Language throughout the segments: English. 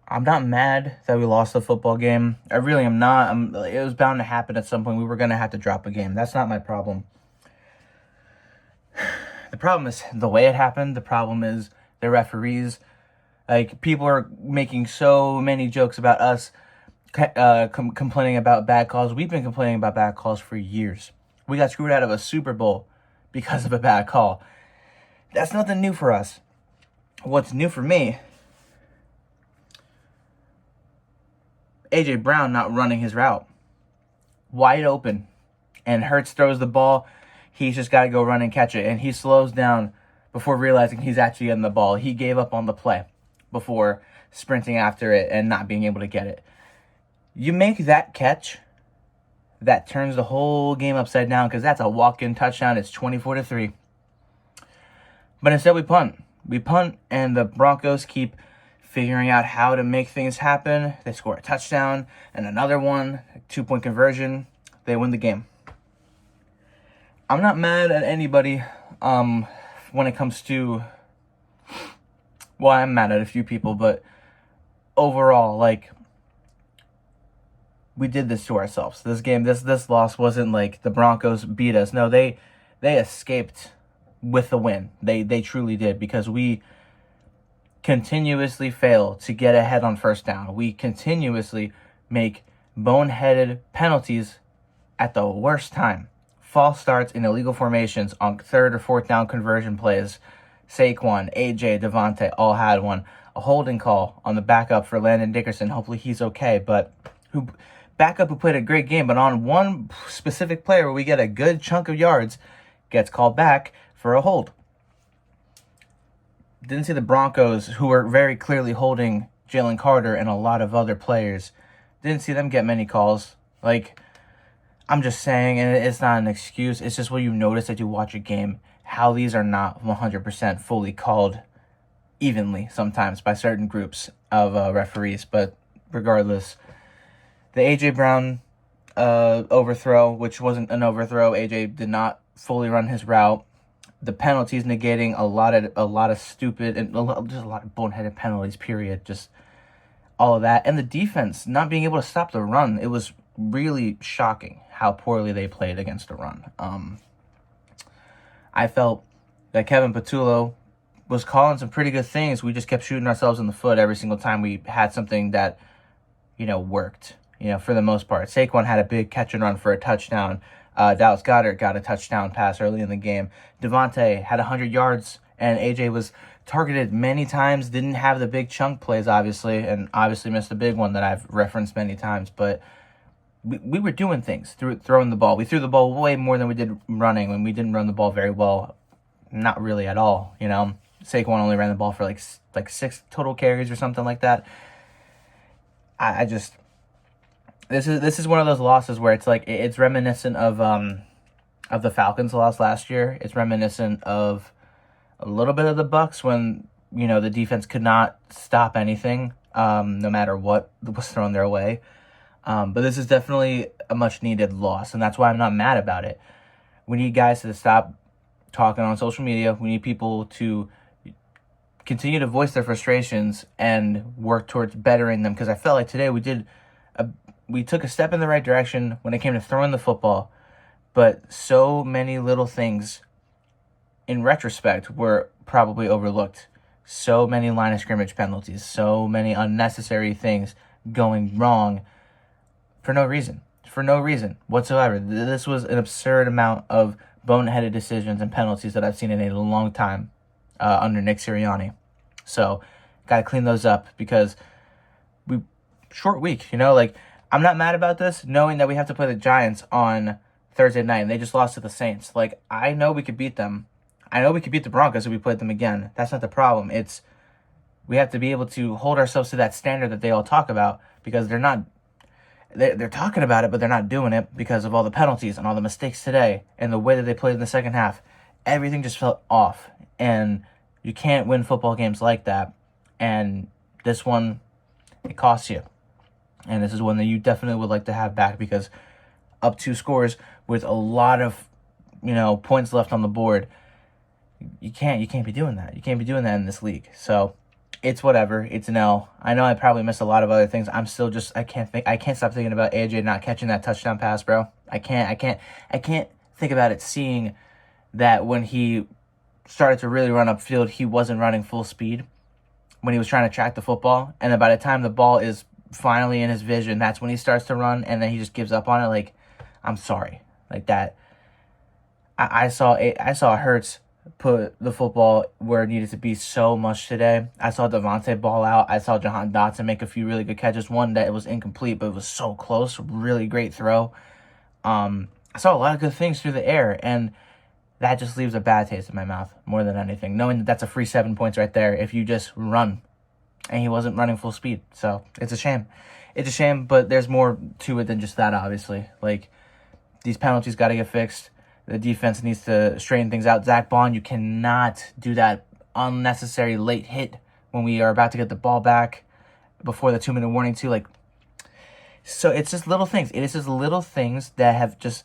I'm not mad that we lost the football game. I really am not. It was bound to happen at some point. We were going to have to drop a game. That's not my problem. The problem is the way it happened. The problem is the referees. Like, people are making so many jokes about us complaining about bad calls. We've been complaining about bad calls for years. We got screwed out of a Super Bowl because of a bad call. That's nothing new for us. What's new for me, A.J. Brown not running his route. Wide open. And Hurts throws the ball. He's just got to go run and catch it. And he slows down before realizing he's actually getting the ball. He gave up on the play before sprinting after it and not being able to get it. You make that catch, that turns the whole game upside down, because that's a walk-in touchdown. It's 24-3. But instead we punt. We punt, and the Broncos keep figuring out how to make things happen. They score a touchdown and another one, 2-point conversion. They win the game. I'm not mad at anybody when it comes to... Well, I'm mad at a few people, but overall, like, we did this to ourselves. This game, this loss wasn't like the Broncos beat us. No, they escaped with the win. They truly did, because we continuously fail to get ahead on first down. We continuously make boneheaded penalties at the worst time. False starts in illegal formations on third or fourth down conversion plays. Saquon, AJ, Devontae all had one. A holding call on the backup for Landon Dickerson. Hopefully he's okay, but backup who played a great game, but on one specific player where we get a good chunk of yards, gets called back for a hold. Didn't see the Broncos, who were very clearly holding Jalen Carter and a lot of other players. Didn't see them get many calls. Like, I'm just saying, and it's not an excuse. It's just what you notice as you watch a game, how these are not 100% fully called evenly sometimes by certain groups of referees. But regardless, the A.J. Brown overthrow, which wasn't an overthrow. A.J. did not fully run his route. The penalties negating a lot of stupid and just a lot of boneheaded penalties, period. Just all of that. And the defense not being able to stop the run. It was really shocking how poorly they played against the run. I felt that Kevin Patullo was calling some pretty good things. We just kept shooting ourselves in the foot every single time we had something that, worked, for the most part. Saquon had a big catch and run for a touchdown. Dallas Goedert got a touchdown pass early in the game. Devontae had 100 yards, and AJ was targeted many times. Didn't have the big chunk plays, obviously, and obviously missed the big one that I've referenced many times. But we were doing things, throwing the ball. We threw the ball way more than we did running, and we didn't run the ball very well. Not really at all, Saquon only ran the ball for like 6 total carries or something like that. This is one of those losses where it's like it's reminiscent of the Falcons loss last year. It's reminiscent of a little bit of the Bucs when the defense could not stop anything, no matter what was thrown their way. But this is definitely a much needed loss, and that's why I'm not mad about it. We need guys to stop talking on social media. We need people to continue to voice their frustrations and work towards bettering them, because I felt like today we took a step in the right direction when it came to throwing the football, but so many little things in retrospect were probably overlooked. So many line of scrimmage penalties, so many unnecessary things going wrong for no reason whatsoever. This was an absurd amount of boneheaded decisions and penalties that I've seen in a long time under Nick Sirianni. So, got to clean those up, because short week, I'm not mad about this, knowing that we have to play the Giants on Thursday night, and they just lost to the Saints. Like, I know we could beat them. I know we could beat the Broncos if we played them again. That's not the problem. We have to be able to hold ourselves to that standard that they all talk about, because they're talking about it, but they're not doing it because of all the penalties and all the mistakes today and the way that they played in the second half. Everything just felt off, and you can't win football games like that. And this one, it costs you. And this is one that you definitely would like to have back, because up 2 scores with a lot of, points left on the board, you can't be doing that. You can't be doing that in this league. So it's whatever. It's an L. I know I probably missed a lot of other things. I'm still just I can't stop thinking about AJ not catching that touchdown pass, bro. I can't think about it, seeing that when he started to really run upfield, he wasn't running full speed when he was trying to track the football. And then by the time the ball is finally in his vision, that's when he starts to run, and then he just gives up on it. Like, I'm sorry. Like that. I saw Hurts put the football where it needed to be so much today. I saw Devontae ball out. I saw Jahan Dotson make a few really good catches. One that it was incomplete, but it was so close. Really great throw. I saw a lot of good things through the air, and that just leaves a bad taste in my mouth more than anything. Knowing that that's a free 7 points right there if you just run. And he wasn't running full speed. So it's a shame. It's a shame, but there's more to it than just that, obviously. Like, these penalties got to get fixed. The defense needs to straighten things out. Zach Bond, you cannot do that unnecessary late hit when we are about to get the ball back before the 2-minute warning too. Like, so it's just little things. It is just little things that have just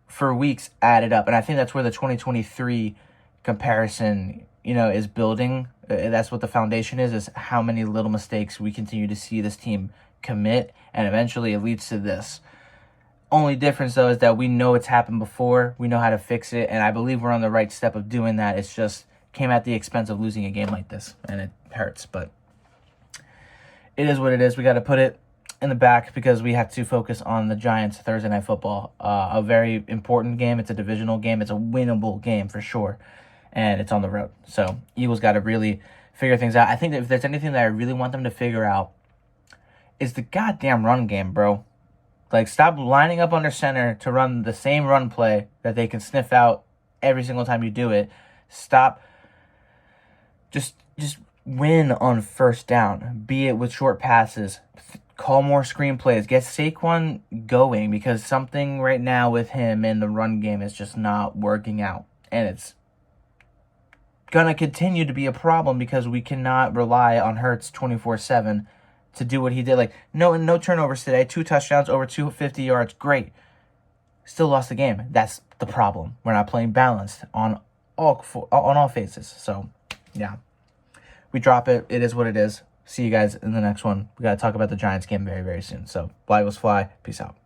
for weeks added up. And I think that's where the 2023 comparison, is building. That's what the foundation is how many little mistakes we continue to see this team commit. And eventually it leads to this. Only difference, though, is that we know it's happened before. We know how to fix it, and I believe we're on the right step of doing that. It's just came at the expense of losing a game like this, and it hurts. But it is what it is. We got to put it in the back because we have to focus on the Giants Thursday Night Football. A very important game. It's a divisional game. It's a winnable game for sure, and it's on the road. So Eagles got to really figure things out. I think that if there's anything that I really want them to figure out, is the goddamn run game, bro. Like, stop lining up under center to run the same run play that they can sniff out every single time you do it. Stop. Just win on first down. Be it with short passes. Call more screen plays. Get Saquon going, because something right now with him in the run game is just not working out. And it's going to continue to be a problem because we cannot rely on Hurts 24/7 to do what he did. Like, no turnovers today, 2 touchdowns, over 250 yards, great. Still lost the game. That's the problem. We're not playing balanced on all phases. So, yeah. We drop it. It is what it is. See you guys in the next one. We got to talk about the Giants game very, very soon. So, fly, Eagles, fly. Peace out.